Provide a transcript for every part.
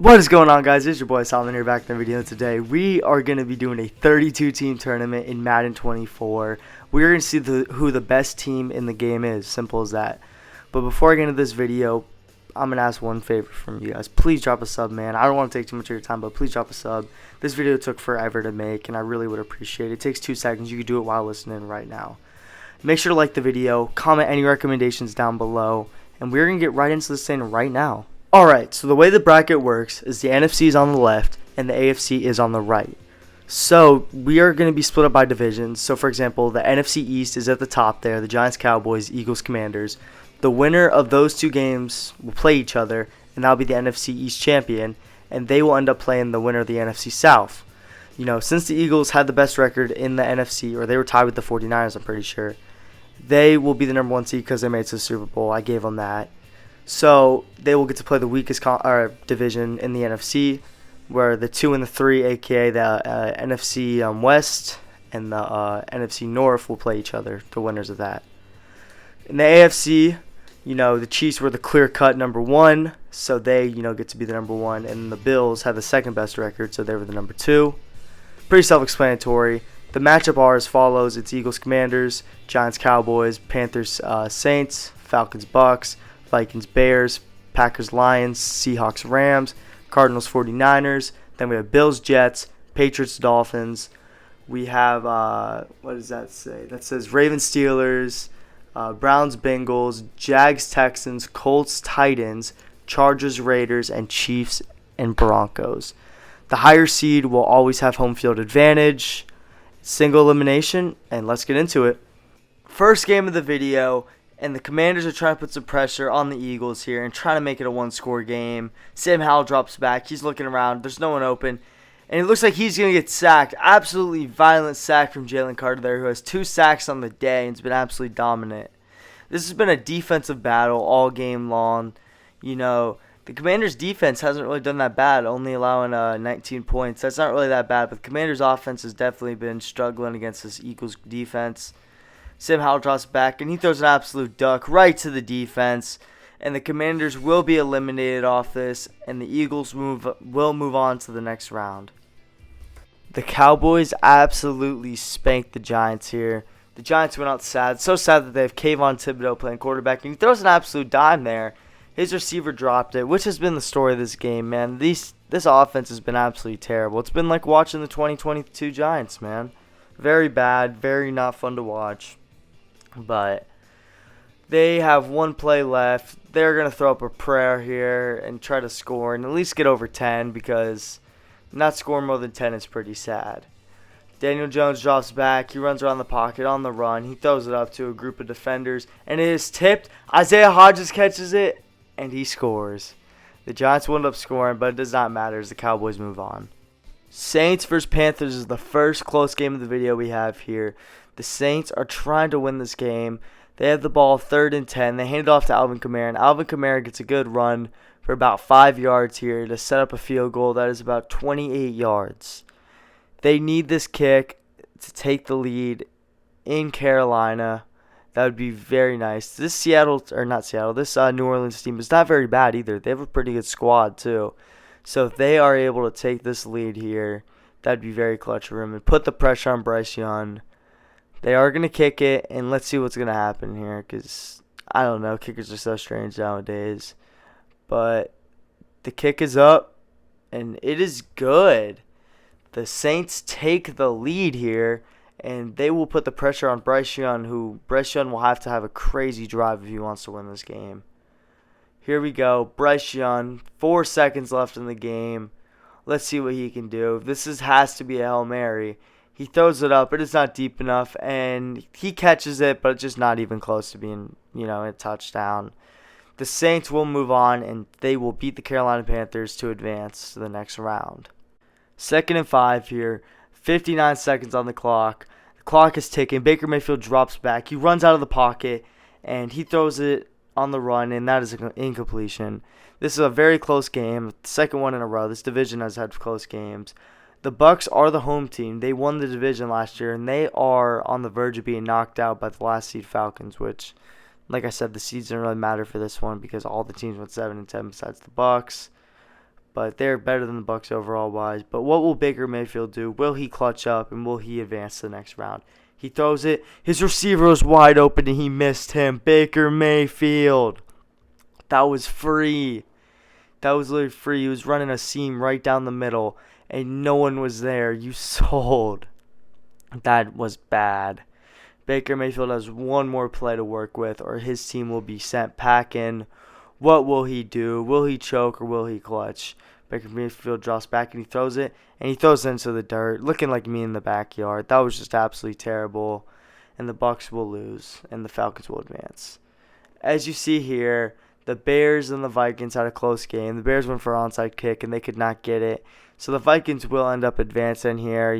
What is going on, guys? It's your boy Solomon here, back in the video. Today we are going to be doing a 32 team tournament in Madden 24. We're going to see who the best team in the game is. Simple as that. But before I get into this video, I'm going to ask one favor from you guys. Please drop a sub, man. I don't want to take too much of your time, but please drop a sub. This video took forever to make, and I really would appreciate it. It takes 2 seconds. You can do it while listening right now. Make sure to like the video, comment any recommendations down below, and we're going to get right into this thing right now. Alright, so the way the bracket works is the NFC is on the left and the AFC is on the right. So we are going to be split up by divisions. So for example, the NFC East is at the top there, the Giants, Cowboys, Eagles, Commanders. The winner of those 2 games will play each other, and that'll be the NFC East champion, and they will end up playing the winner of the NFC South. You know, since the Eagles had the best record in the NFC, or they were tied with the 49ers, I'm pretty sure, they will be the number 1 seed because they made it to the Super Bowl. I gave them that. So they will get to play the weakest division in the NFC, where the 2 and the 3, aka the NFC West and the NFC North, will play each other, the winners of that. In the AFC, you know, the Chiefs were the clear-cut number 1, so they, you know, get to be the number 1, and the Bills had the second best record, so they were the number 2. Pretty self-explanatory. The matchup are as follows: it's Eagles, Commanders, Giants, Cowboys, Panthers, Saints, Falcons, Bucks, Vikings, Bears, Packers, Lions, Seahawks, Rams, Cardinals, 49ers. Then we have Bills, Jets, Patriots, Dolphins. We have, what does that say? That says Ravens, Steelers, Browns, Bengals, Jags, Texans, Colts, Titans, Chargers, Raiders, and Chiefs and Broncos. The higher seed will always have home field advantage. Single elimination, and let's get into it. First game of the video. And the Commanders are trying to put some pressure on the Eagles here and trying to make it a one-score game. Sam Howell drops back. He's looking around. There's no one open. And it looks like he's going to get sacked. Absolutely violent sack from Jalen Carter there, who has 2 sacks on the day and has been absolutely dominant. This has been a defensive battle all game long. You know, the Commanders' defense hasn't really done that bad, only allowing 19 points. That's not really that bad, but the Commanders' offense has definitely been struggling against this Eagles defense. Sam Howell drops back, and he throws an absolute duck right to the defense. And the Commanders will be eliminated off this, and the Eagles will move on to the next round. The Cowboys absolutely spanked the Giants here. The Giants went out sad. So sad that they have Kayvon Thibodeau playing quarterback, and he throws an absolute dime there. His receiver dropped it, which has been the story of this game, man. This offense has been absolutely terrible. It's been like watching the 2022 Giants, man. Very bad, very not fun to watch. But they have 1 play left. They're going to throw up a prayer here and try to score and at least get over 10, because not scoring more than 10 is pretty sad. Daniel Jones drops back. He runs around the pocket on the run. He throws it up to a group of defenders, and it is tipped. Isaiah Hodgins catches it, and he scores. The Giants will end up scoring, but it does not matter as the Cowboys move on. Saints versus Panthers is the first close game of the video we have here. The Saints are trying to win this game. They have the ball 3rd and 10. They hand it off to Alvin Kamara, and Alvin Kamara gets a good run for about 5 yards here to set up a field goal that is about 28 yards. They need this kick to take the lead in Carolina. That would be very nice. This New Orleans team is not very bad either. They have a pretty good squad too. So if they are able to take this lead here, that would be very clutch for them and put the pressure on Bryce Young. They are going to kick it, and let's see what's going to happen here, because I don't know. Kickers are so strange nowadays. But the kick is up, and it is good. The Saints take the lead here, and they will put the pressure on Bryce Young, who Bryce Young will have to have a crazy drive if he wants to win this game. Here we go. Bryce Young, 4 seconds left in the game. Let's see what he can do. This has to be a Hail Mary. He throws it up, but it's not deep enough, and he catches it, but it's just not even close to being, a touchdown. The Saints will move on, and they will beat the Carolina Panthers to advance to the next round. 2nd and 5 here, 59 seconds on the clock. The clock is ticking. Baker Mayfield drops back. He runs out of the pocket, and he throws it on the run, and that is an incompletion. This is a very close game, the second one in a row. This division has had close games. The Bucks are the home team. They won the division last year, and they are on the verge of being knocked out by the last seed Falcons, which, like I said, the seeds didn't really matter for this one because all the teams went 7-10 besides the Bucks. but they're better than the Bucks overall wise. But what will Baker Mayfield do? Will he clutch up and will he advance to the next round? He throws it. His receiver was wide open and he missed him. Baker Mayfield. That was free. That was literally free. He was running a seam right down the middle and no one was there. You sold. That was bad. Baker Mayfield has one more play to work with or his team will be sent packing. What will he do? Will he choke or will he clutch? Baker Mayfield drops back and he throws it into the dirt, looking like me in the backyard. That was just absolutely terrible. And the Bucks will lose and the Falcons will advance. As you see here, the Bears and the Vikings had a close game. The Bears went for an onside kick and they could not get it. So the Vikings will end up advancing here,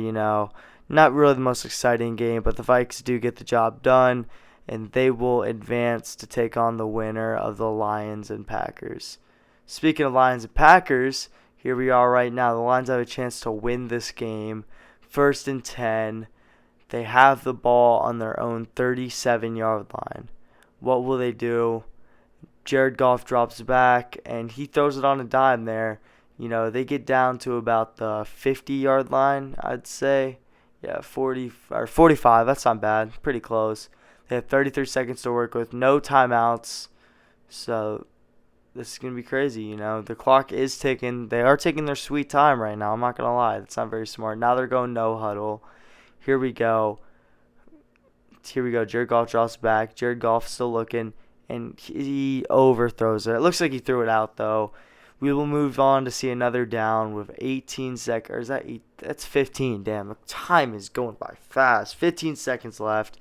Not really the most exciting game, but the Vikings do get the job done, and they will advance to take on the winner of the Lions and Packers. Speaking of Lions and Packers, here we are right now. The Lions have a chance to win this game. 1st and 10. They have the ball on their own 37-yard line. What will they do? Jared Goff drops back, and he throws it on a dime there. They get down to about the 50-yard line, I'd say. Yeah, 40 or 45. That's not bad. Pretty close. They have 33 seconds to work with. No timeouts. So this is going to be crazy, The clock is ticking. They are taking their sweet time right now. I'm not going to lie. That's not very smart. Now they're going no huddle. Here we go. Jared Goff drops back. Jared Goff still looking. And he overthrows it. It looks like he threw it out, though. We will move on to see another down with 18 seconds. Or is that 8? That's 15. Damn, the time is going by fast. 15 seconds left.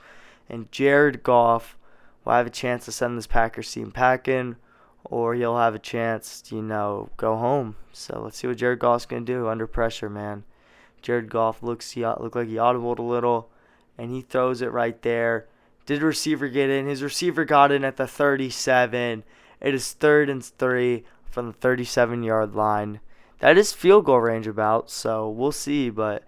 And Jared Goff will have a chance to send this Packers team packing. Or he'll have a chance to, go home. So let's see what Jared Goff's going to do under pressure, man. Jared Goff looked like he audibled a little. And he throws it right there. Did the receiver get in? His receiver got in at the 37. It is 3rd and 3 from the 37-yard line. That is field goal range about, so we'll see. But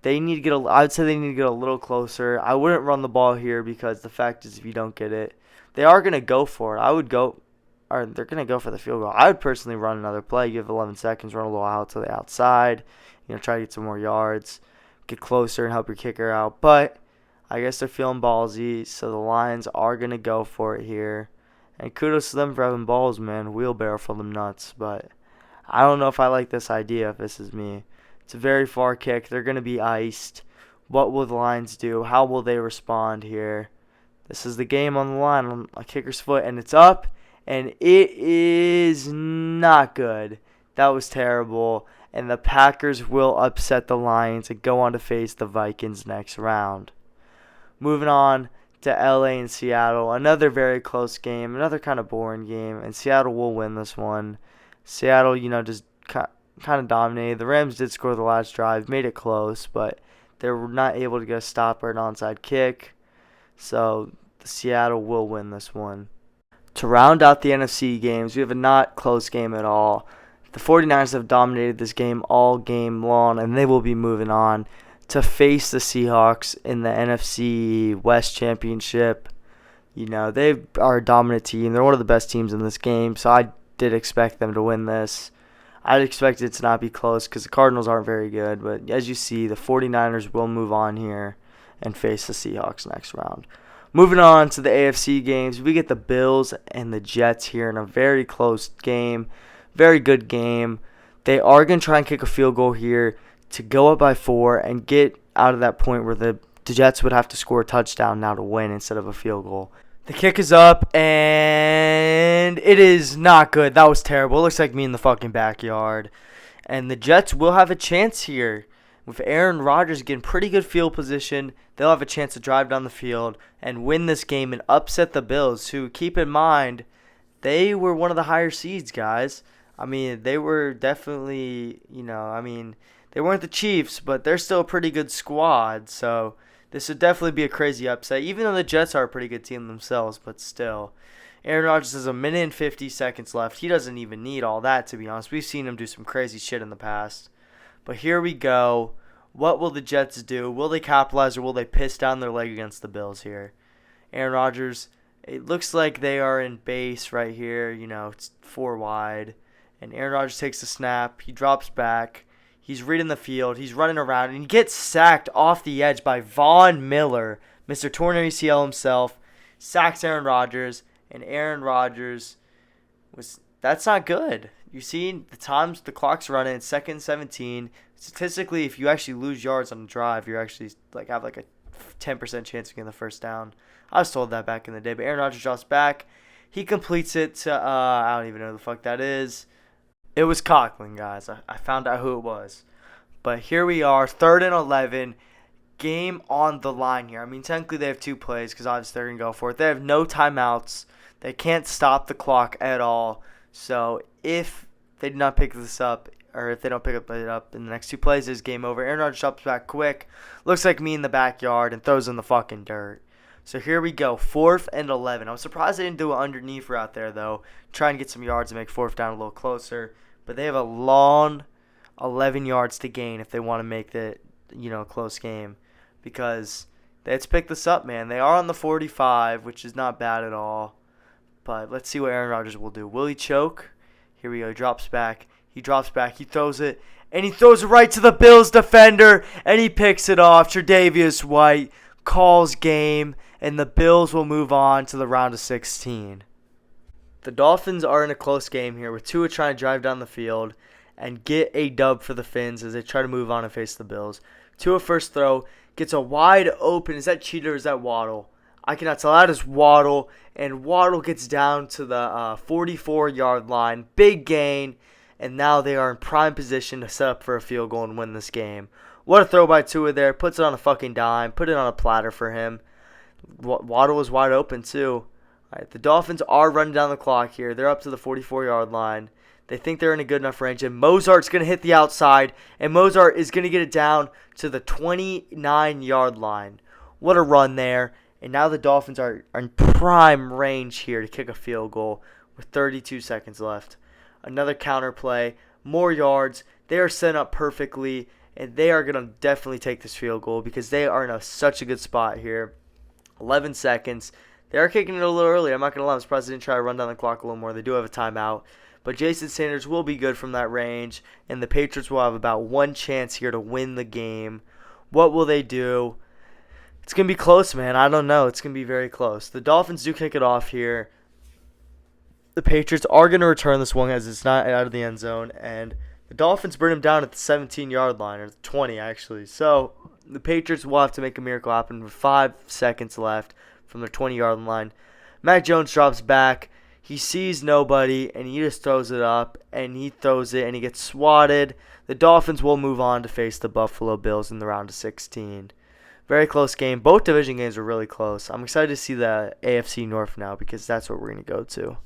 they need to get I would say they need to get a little closer. I wouldn't run the ball here because the fact is if you don't get it, they are going to go for it. They're going to go for the field goal. I would personally run another play. You have 11 seconds, run a little out to the outside. Try to get some more yards, get closer and help your kicker out. But I guess they're feeling ballsy, so the Lions are going to go for it here. And kudos to them for having balls, man. Wheelbarrow for them nuts. But I don't know if I like this idea if this is me. It's a very far kick. They're going to be iced. What will the Lions do? How will they respond here? This is the game on the line on a kicker's foot, and it's up. And it is not good. That was terrible. And the Packers will upset the Lions and go on to face the Vikings next round. Moving on to LA and Seattle. Another very close game. Another kind of boring game. And Seattle will win this one. Seattle, just kind of dominated. The Rams did score the last drive. Made it close. But they were not able to get a stop or an onside kick. So Seattle will win this one. To round out the NFC games, we have a not close game at all. The 49ers have dominated this game all game long. And they will be moving on to face the Seahawks in the NFC West Championship. They are a dominant team. They're one of the best teams in this game, so I did expect them to win this. I'd expect it to not be close because the Cardinals aren't very good, but as you see, the 49ers will move on here and face the Seahawks next round. Moving on to the AFC games, we get the Bills and the Jets here in a very close game, very good game. They are going to try and kick a field goal here to go up by 4 and get out of that point where the Jets would have to score a touchdown now to win instead of a field goal. The kick is up, and it is not good. That was terrible. It looks like me in the fucking backyard. And the Jets will have a chance here. With Aaron Rodgers getting pretty good field position, they'll have a chance to drive down the field and win this game and upset the Bills, who, keep in mind, they were one of the higher seeds, guys. They were definitely, they weren't the Chiefs, but they're still a pretty good squad. So this would definitely be a crazy upset, even though the Jets are a pretty good team themselves. But still, Aaron Rodgers has 1 minute and 50 seconds left. He doesn't even need all that, to be honest. We've seen him do some crazy shit in the past. But here we go. What will the Jets do? Will they capitalize or will they piss down their leg against the Bills here? Aaron Rodgers, it looks like they are in base right here. It's 4 wide. And Aaron Rodgers takes the snap. He drops back. He's reading the field. He's running around. And he gets sacked off the edge by Von Miller, Mr. Torn ACL himself. Sacks Aaron Rodgers. And Aaron Rodgers that's not good. You see, the clock's running. It's 2nd and 17. Statistically, if you actually lose yards on a drive, you actually have a 10% chance of getting the first down. I was told that back in the day. But Aaron Rodgers drops back. He completes it to, I don't even know who the fuck that is. It was Coughlin, guys. I found out who it was. But here we are, 3rd and 11. Game on the line here. I mean, technically they have 2 plays because obviously they're going to go for it. They have no timeouts. They can't stop the clock at all. So if they do not pick this up, or if they don't pick it up in the next 2 plays, it's game over. Aaron Rodgers drops back quick. Looks like me in the backyard and throws in the fucking dirt. So here we go, 4th and 11. I was surprised they didn't do it underneath route there, though. Trying to get some yards and make 4th down a little closer. But they have a long 11 yards to gain if they want to make it, a close game. Because let's pick this up, man. They are on the 45, which is not bad at all. But let's see what Aaron Rodgers will do. Will he choke? Here we go. He drops back. He throws it. And he throws it right to the Bills defender. And he picks it off. Tre'Davious White calls game. And the Bills will move on to the round of 16. The Dolphins are in a close game here with Tua trying to drive down the field and get a dub for the Fins as they try to move on and face the Bills. Tua first throw gets a wide open. Is that Cheetah or is that Waddle? I cannot tell. That is Waddle. And Waddle gets down to the 44-yard line. Big gain. And now they are in prime position to set up for a field goal and win this game. What a throw by Tua there. Puts it on a fucking dime. Put it on a platter for him. Waddle was wide open too. All right, the Dolphins are running down the clock here. They're up to the 44-yard line. They think they're in a good enough range. And Mozart's going to hit the outside. And Mozart is going to get it down to the 29-yard line. What a run there. And now the Dolphins are in prime range here to kick a field goal with 32 seconds left. Another counter play. More yards. They are set up perfectly. And they are going to definitely take this field goal because they are in such a good spot here. 11 seconds. They are kicking it a little early. I'm not going to lie. I'm surprised they didn't try to run down the clock a little more. They do have a timeout. But Jason Sanders will be good from that range. And the Patriots will have about 1 chance here to win the game. What will they do? It's going to be close, man. I don't know. It's going to be very close. The Dolphins do kick it off here. The Patriots are going to return this one as it's not out of the end zone. And the Dolphins burn him down at the 17-yard line, or the 20 actually. So the Patriots will have to make a miracle happen with 5 seconds left from their 20-yard line. Mac Jones drops back. He sees nobody, and he just throws it up, and he throws it, and he gets swatted. The Dolphins will move on to face the Buffalo Bills in the round of 16. Very close game. Both division games are really close. I'm excited to see the AFC North now because that's what we're going to go to.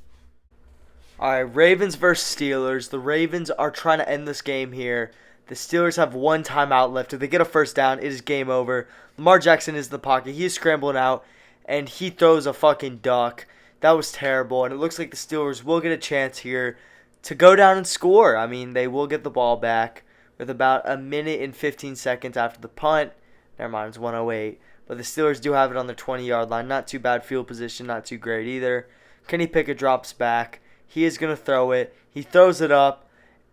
All right, Ravens versus Steelers. The Ravens are trying to end this game here. The Steelers have 1 timeout left. If they get a first down, it is game over. Lamar Jackson is in the pocket. He is scrambling out, and he throws a fucking duck. That was terrible, and it looks like the Steelers will get a chance here to go down and score. I mean, they will get the ball back with about 1 minute and 15 seconds after the punt. Never mind, it's 1:08. But the Steelers do have it on their 20-yard line. Not too bad field position, not too great either. Kenny Pickett drops back. He is going to throw it. He throws it up.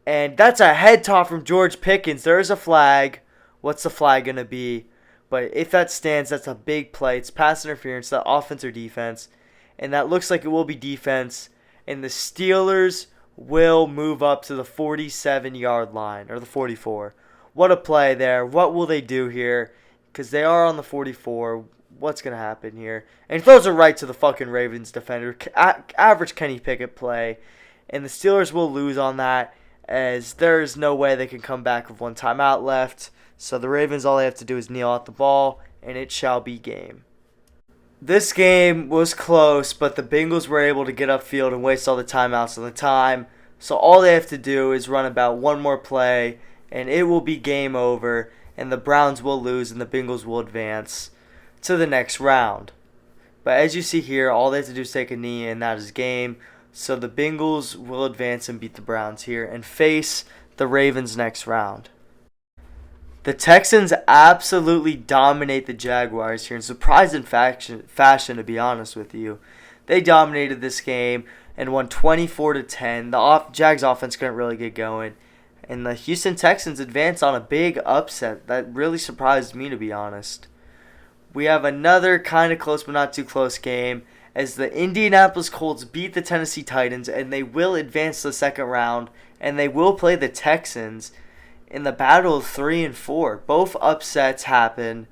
And that's a head toss from George Pickens. There is a flag. What's the flag going to be? But if that stands, that's a big play. It's pass interference, that offense or defense. And that looks like it will be defense. And the Steelers will move up to the 47-yard line, or the 44. What a play there. What will they do here? Because they are on the 44. What's going to happen here? And he throws it right to the fucking Ravens defender. Average Kenny Pickett play. And the Steelers will lose on that, as there is no way they can come back with 1 timeout left. So the Ravens, all they have to do is kneel out the ball, and it shall be game. This game was close, but the Bengals were able to get upfield and waste all the timeouts on the time. So all they have to do is run about 1 more play, and it will be game over, and the Browns will lose, and the Bengals will advance to the next round. But as you see here, all they have to do is take a knee, and that is game. So the Bengals will advance and beat the Browns here and face the Ravens next round. The Texans absolutely dominate the Jaguars here in surprising fashion, to be honest with you. They dominated this game. and won 24-10. The Jags offense couldn't really get going. And the Houston Texans advanced on a big upset. That really surprised me, to be honest. We have another kind of close but not too close game as the Indianapolis Colts beat the Tennessee Titans, and they will advance to the second round, and they will play the Texans in the battle of 3 and 4. Both upsets happen.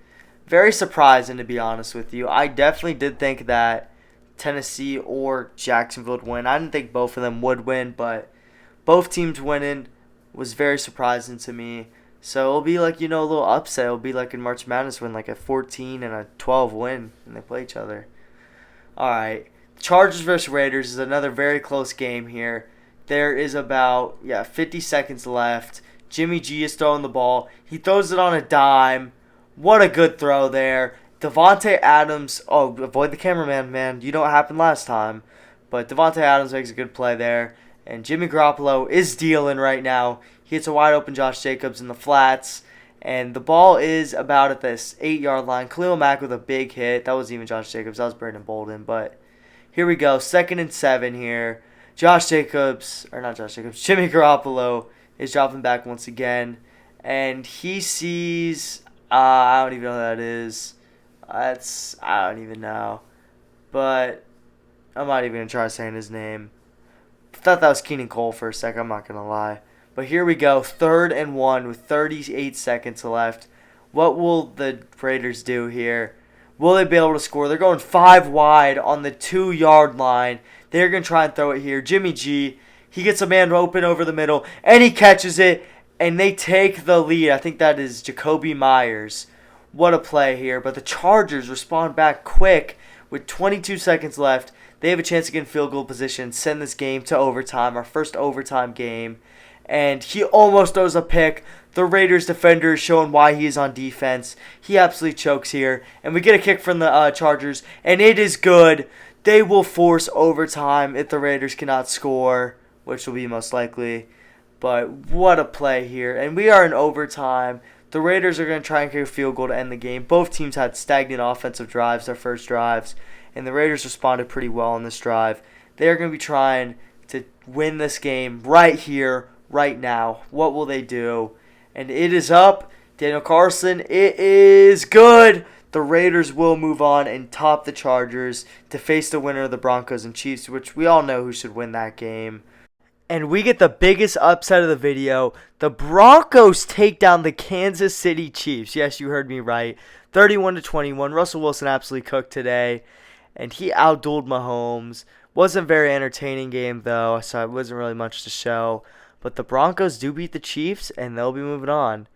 Very surprising, to be honest with you. I definitely did think that Tennessee or Jacksonville would win. I didn't think both of them would win, but both teams winning was very surprising to me. So it'll be like, a little upset. It'll be like in March Madness when like a 14 and a 12 win and they play each other. Alright. Chargers versus Raiders is another very close game here. There is about 50 seconds left. Jimmy G is throwing the ball. He throws it on a dime. What a good throw there. Devontae Adams. Oh, avoid the cameraman, man. You know what happened last time. But Devontae Adams makes a good play there. And Jimmy Garoppolo is dealing right now. He hits a wide open Josh Jacobs in the flats. And the ball is about at this 8-yard line. Khalil Mack with a big hit. That wasn't even Josh Jacobs. That was Brandon Bolden. But here we go. 2nd and 7 here. Jimmy Garoppolo is dropping back once again. And he sees, I don't even know who that is. I don't even know. But I'm not even going to try saying his name. I thought that was Keenan Cole for a sec. I'm not going to lie. But here we go. 3rd and 1 with 38 seconds left. What will the Raiders do here? Will they be able to score? They're going 5 wide on the 2-yard line. They're going to try and throw it here. Jimmy G, he gets a man open over the middle, and he catches it, and they take the lead. I think that is Jacoby Myers. What a play here. But the Chargers respond back quick with 22 seconds left. They have a chance to get in field goal position, send this game to overtime, our first overtime game. And he almost throws a pick. The Raiders defender is showing why he is on defense. He absolutely chokes here. And we get a kick from the Chargers, and it is good. They will force overtime if the Raiders cannot score, which will be most likely. But what a play here. And we are in overtime. The Raiders are going to try and kick a field goal to end the game. Both teams had stagnant offensive drives, their first drives. And the Raiders responded pretty well on this drive. They are going to be trying to win this game right here, right now. What will they do? And it is up. Daniel Carlson, it is good. The Raiders will move on and top the Chargers to face the winner of the Broncos and Chiefs, which we all know who should win that game. And we get the biggest upset of the video. The Broncos take down the Kansas City Chiefs. Yes, you heard me right. 31-21. Russell Wilson absolutely cooked today. And he outdueled Mahomes. Wasn't a very entertaining game, though, so it wasn't really much to show. But the Broncos do beat the Chiefs, and they'll be moving on.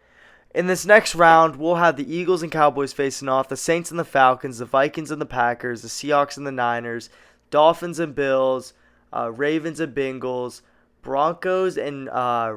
In this next round, we'll have the Eagles and Cowboys facing off, the Saints and the Falcons, the Vikings and the Packers, the Seahawks and the Niners, Dolphins and Bills, Ravens and Bengals, Broncos and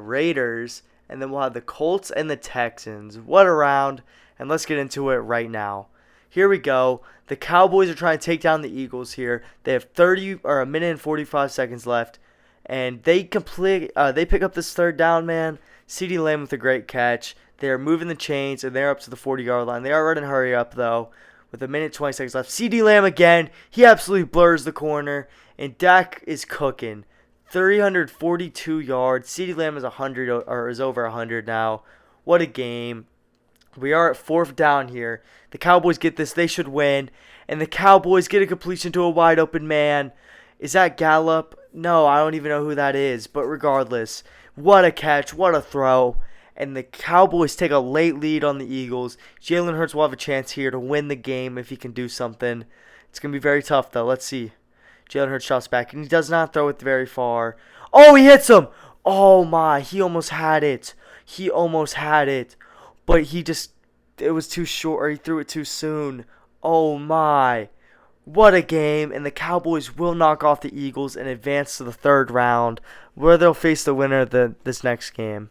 Raiders, and then we'll have the Colts and the Texans. What a round, and let's get into it right now. Here we go. The Cowboys are trying to take down the Eagles here. They have 1 minute and 45 seconds left, and they pick up this 3rd down, man. CeeDee Lamb with a great catch. They are moving the chains, and they're up to the 40-yard line. They are running hurry up, though, with 1 minute 20 seconds left. CeeDee Lamb again. He absolutely blurs the corner, and Dak is cooking. 342 yards. CeeDee Lamb is over 100 now. What a game. We are at 4th down here. The Cowboys get this. They should win. And the Cowboys get a completion to a wide open man. Is that Gallup? No, I don't even know who that is. But regardless, what a catch. What a throw. And the Cowboys take a late lead on the Eagles. Jalen Hurts will have a chance here to win the game if he can do something. It's going to be very tough, though. Let's see. Jalen Hurts shots back, and he does not throw it very far. Oh, he hits him. Oh, my. He almost had it. But it was too short, or he threw it too soon. Oh, my. What a game. And the Cowboys will knock off the Eagles and advance to the 3rd round, where they'll face the winner of this next game.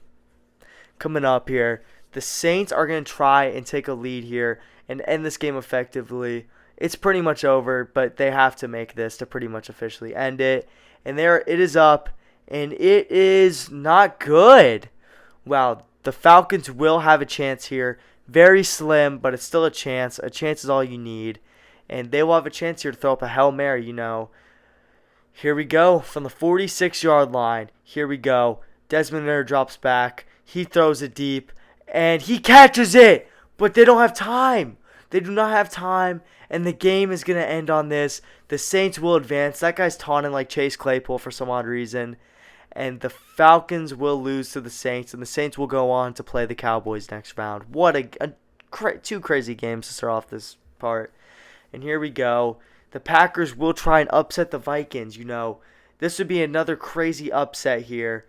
Coming up here, the Saints are going to try and take a lead here and end this game effectively. It's pretty much over, but they have to make this to pretty much officially end it. And there it is up, and it is not good. Wow, the Falcons will have a chance here. Very slim, but it's still a chance. A chance is all you need. And they will have a chance here to throw up a Hail Mary, Here we go from the 46-yard line. Here we go. Desmond Ridder drops back. He throws it deep, and he catches it. But they don't have time. They do not have time, and the game is going to end on this. The Saints will advance. That guy's taunting like Chase Claypool for some odd reason. And the Falcons will lose to the Saints, and the Saints will go on to play the Cowboys next round. What two crazy games to start off this part. And here we go. The Packers will try and upset the Vikings. This would be another crazy upset here.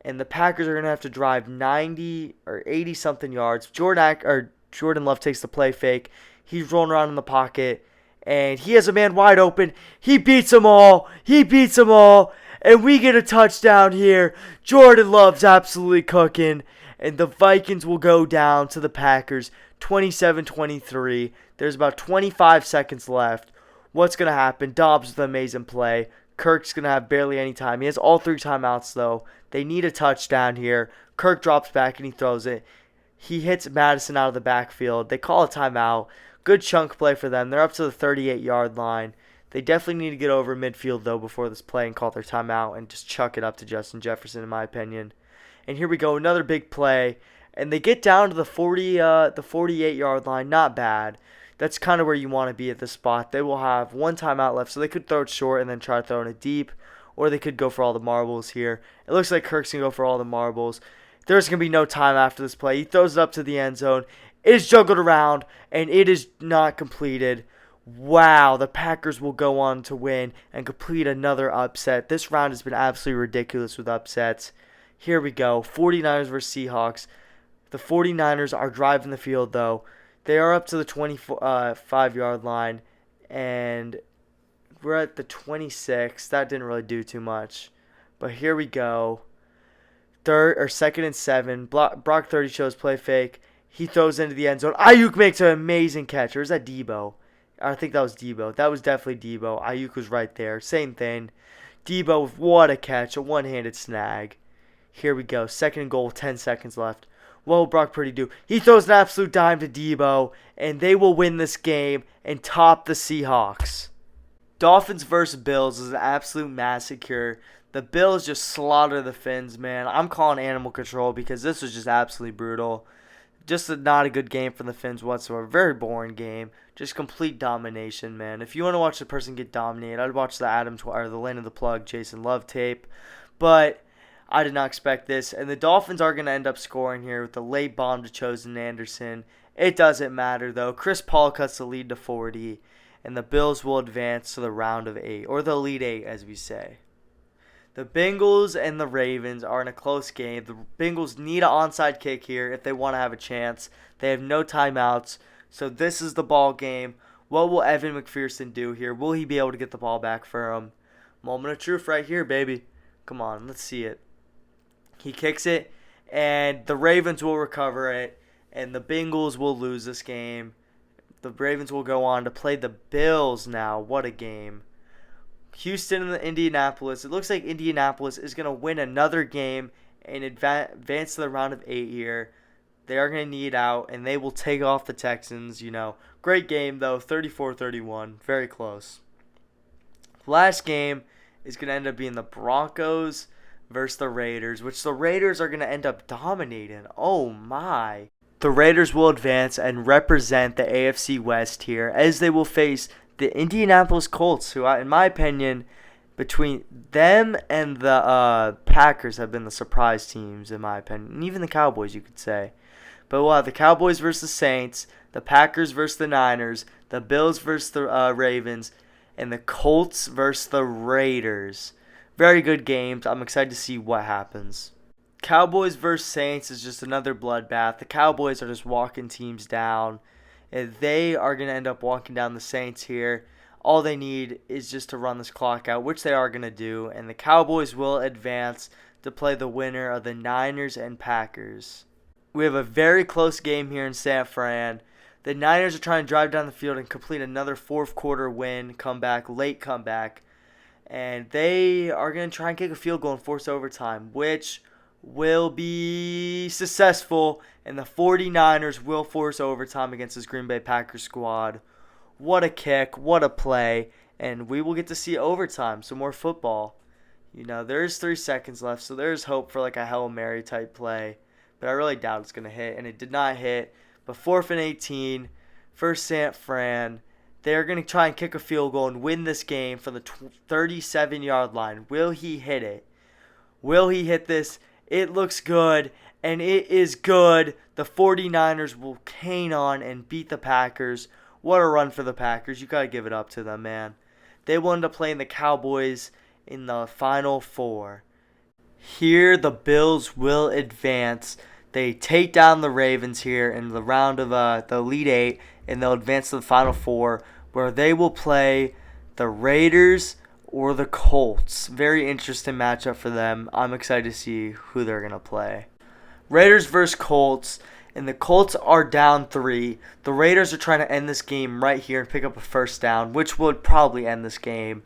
And the Packers are going to have to drive 90 or 80 something yards. Jordan Love takes the play fake. He's rolling around in the pocket, and he has a man wide open. He beats them all. And we get a touchdown here. Jordan Love's absolutely cooking. And the Vikings will go down to the Packers 27-23. There's about 25 seconds left. What's going to happen? Dobbs with an amazing play. Kirk's going to have barely any time. He has all 3 timeouts, though. They need a touchdown here. Kirk drops back and he throws it. He hits Madison out of the backfield. They call a timeout. Good chunk play for them. They're up to the 38-yard line. They definitely need to get over midfield, though, before this play and call their timeout and just chuck it up to Justin Jefferson, in my opinion. And here we go, another big play. And they get down to the 48-yard line. Not bad. That's kind of where you want to be at this spot. They will have 1 timeout left, so they could throw it short and then try throwing it deep. Or they could go for all the marbles here. It looks like Kirk's going to go for all the marbles. There's going to be no time after this play. He throws it up to the end zone. It is juggled around, and it is not completed. Wow, the Packers will go on to win and complete another upset. This round has been absolutely ridiculous with upsets. Here we go, 49ers versus Seahawks. The 49ers are driving the field, though. They are up to the 25-yard line, and we're at the 26. That didn't really do too much. But here we go. 2nd and 7. Brock 30 shows play fake. He throws into the end zone. Ayuk makes an amazing catch. Or is that Debo? I think that was Debo. That was definitely Debo. Ayuk was right there. Same thing. Debo, what a catch. A one-handed snag. Here we go. 2nd and goal. 10 seconds left. What will Brock Purdy do? He throws an absolute dime to Debo, and they will win this game and top the Seahawks. Dolphins versus Bills is an absolute massacre. The Bills just slaughter the Finns, man. I'm calling animal control because this was just absolutely brutal. Just not a good game for the Finns whatsoever. Very boring game. Just complete domination, man. If you want to watch the person get dominated, I'd watch the the Lane of the Plug, Jason Love tape. But I did not expect this. And the Dolphins are going to end up scoring here with the late bomb to Chosen Anderson. It doesn't matter, though. Chris Paul cuts the lead to 40. And the Bills will advance to the round of 8. Or the Elite 8, as we say. The Bengals and the Ravens are in a close game. The Bengals need an onside kick here if they want to have a chance. They have no timeouts. So this is the ball game. What will Evan McPherson do here? Will he be able to get the ball back for him? Moment of truth right here, baby. Come on, let's see it. He kicks it, and the Ravens will recover it, and the Bengals will lose this game. The Ravens will go on to play the Bills now. What a game. Houston and Indianapolis. It looks like Indianapolis is going to win another game and advance to the round of 8 here. They are going to need out, and they will take off the Texans. Great game, though. 34-31. Very close. Last game is going to end up being the Broncos versus the Raiders, which the Raiders are going to end up dominating. Oh, my. The Raiders will advance and represent the AFC West here as they will face the Indianapolis Colts, who, in my opinion, between them and the Packers have been the surprise teams, in my opinion. And even the Cowboys, you could say. But we'll have the Cowboys versus the Saints, the Packers versus the Niners, the Bills versus the Ravens, and the Colts versus the Raiders. Very good games. I'm excited to see what happens. Cowboys versus Saints is just another bloodbath. The Cowboys are just walking teams down. And they are going to end up walking down the Saints here. All they need is just to run this clock out, which they are going to do. And the Cowboys will advance to play the winner of the Niners and Packers. We have a very close game here in San Fran. The Niners are trying to drive down the field and complete another fourth quarter win, late comeback. And they are going to try and kick a field goal and force overtime, which will be successful, and the 49ers will force overtime against this Green Bay Packers squad. What a kick, what a play, and we will get to see overtime, some more football. There's 3 seconds left, so there's hope for like a Hail Mary type play, but I really doubt it's going to hit, and it did not hit. But 4th and 18, first San Fran. They're going to try and kick a field goal and win this game from the 37-yard line. Will he hit it? Will he hit this? It looks good, and it is good. The 49ers will cane on and beat the Packers. What a run for the Packers. You got to give it up to them, man. They will end up playing the Cowboys in the Final Four. Here, the Bills will advance. They take down the Ravens here in the round of the Elite Eight, and they'll advance to the Final Four, where they will play the Raiders or the Colts. Very interesting matchup for them. I'm excited to see who they're going to play. Raiders versus Colts, and the Colts are down 3. The Raiders are trying to end this game right here and pick up a first down, which would probably end this game.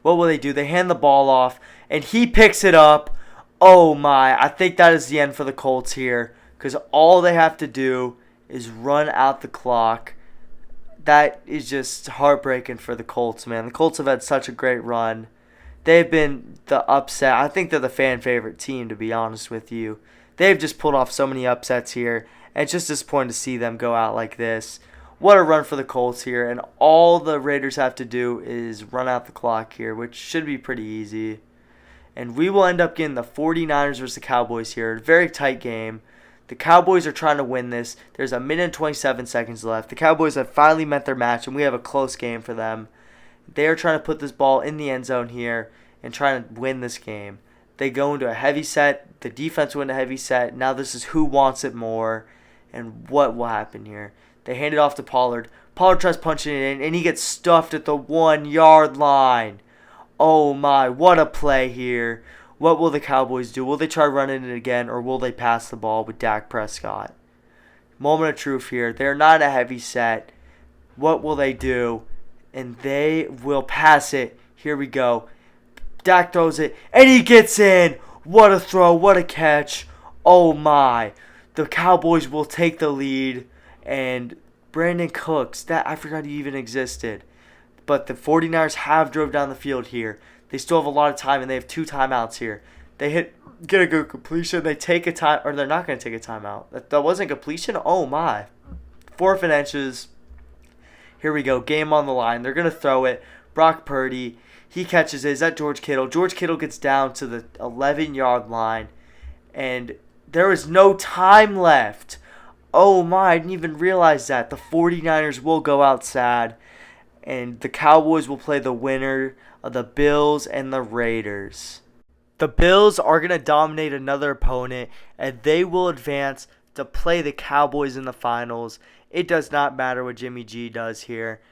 What will they do? They hand the ball off, and he picks it up. Oh my, I think that is the end for the Colts here, because all they have to do is run out the clock. That is just heartbreaking for the Colts, man. The Colts have had such a great run. They've been the upset. I think they're the fan favorite team, to be honest with you. They've just pulled off so many upsets here, and it's just disappointing to see them go out like this. What a run for the Colts here, and all the Raiders have to do is run out the clock here, which should be pretty easy. And we will end up getting the 49ers versus the Cowboys here. Very tight game. The Cowboys are trying to win this. There's 1 minute and 27 seconds left. The Cowboys have finally met their match, and we have a close game for them. They are trying to put this ball in the end zone here and trying to win this game. They go into a heavy set. The defense went a heavy set. Now this is who wants it more, and what will happen here. They hand it off to Pollard. Pollard tries punching it in, and he gets stuffed at the 1-yard line. Oh my, what a play here. What will the Cowboys do? Will they try running it again, or will they pass the ball with Dak Prescott? Moment of truth here. They're not a heavy set. What will they do? And they will pass it. Here we go. Dak throws it, and he gets in. What a throw. What a catch. Oh my. The Cowboys will take the lead, and Brandon Cooks, that I forgot he even existed. But the 49ers have drove down the field here. They still have a lot of time, and they have 2 timeouts here. They get a good completion. They take a time, or they're not going to take a timeout. That wasn't completion? Oh my. 4th and inches. Here we go. Game on the line. They're going to throw it. Brock Purdy. He catches it. Is that George Kittle? George Kittle gets down to the 11-yard line, and there is no time left. Oh my, I didn't even realize that. The 49ers will go out sad, and the Cowboys will play the winner of the Bills and the Raiders. The Bills are going to dominate another opponent, and they will advance to play the Cowboys in the finals. It does not matter what Jimmy G does here.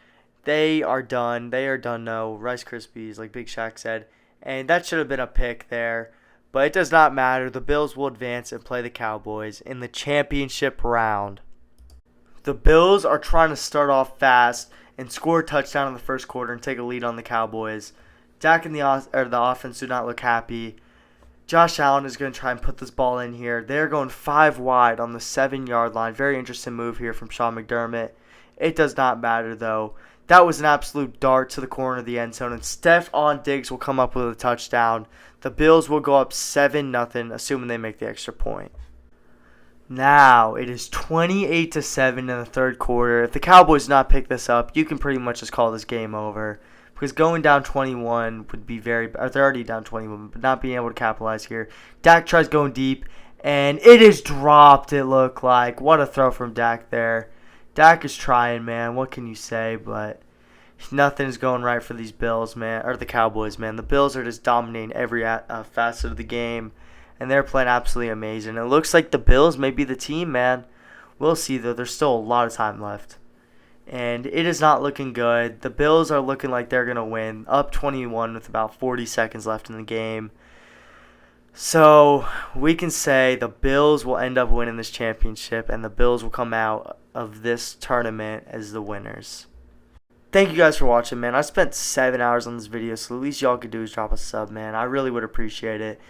They are done. They are done now. Rice Krispies, like Big Shaq said. And that should have been a pick there. But it does not matter. The Bills will advance and play the Cowboys in the championship round. The Bills are trying to start off fast and score a touchdown in the first quarter and take a lead on the Cowboys. Dak and the offense do not look happy. Josh Allen is going to try and put this ball in here. They're going 5 wide on the 7-yard line. Very interesting move here from Sean McDermott. It does not matter, though. That was an absolute dart to the corner of the end zone, and Stephon Diggs will come up with a touchdown. The Bills will go up 7-0, assuming they make the extra point. Now, it is 28-7 in the third quarter. If the Cowboys do not pick this up, you can pretty much just call this game over. Because going down 21 would be they're already down 21, but not being able to capitalize here. Dak tries going deep, and it is dropped, it looked like. What a throw from Dak there. Dak is trying, man. What can you say? But nothing's going right for these Bills, man, or the Cowboys, man. The Bills are just dominating every facet of the game, and they're playing absolutely amazing. It looks like the Bills may be the team, man. We'll see, though. There's still a lot of time left. And it is not looking good. The Bills are looking like they're going to win, up 21 with about 40 seconds left in the game. So we can say the Bills will end up winning this championship, and the Bills will come out of this tournament as the winners. Thank you guys for watching, man. I spent 7 hours on this video, so the least y'all could do is drop a sub, man. I really would appreciate it.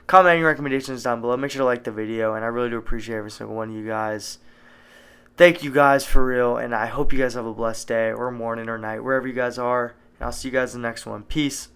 Comment any recommendations down below. Make sure to like the video, and I really do appreciate every single one of you guys. Thank you guys for real, and I hope you guys have a blessed day or morning or night, wherever you guys are. And I'll see you guys in the next one. Peace.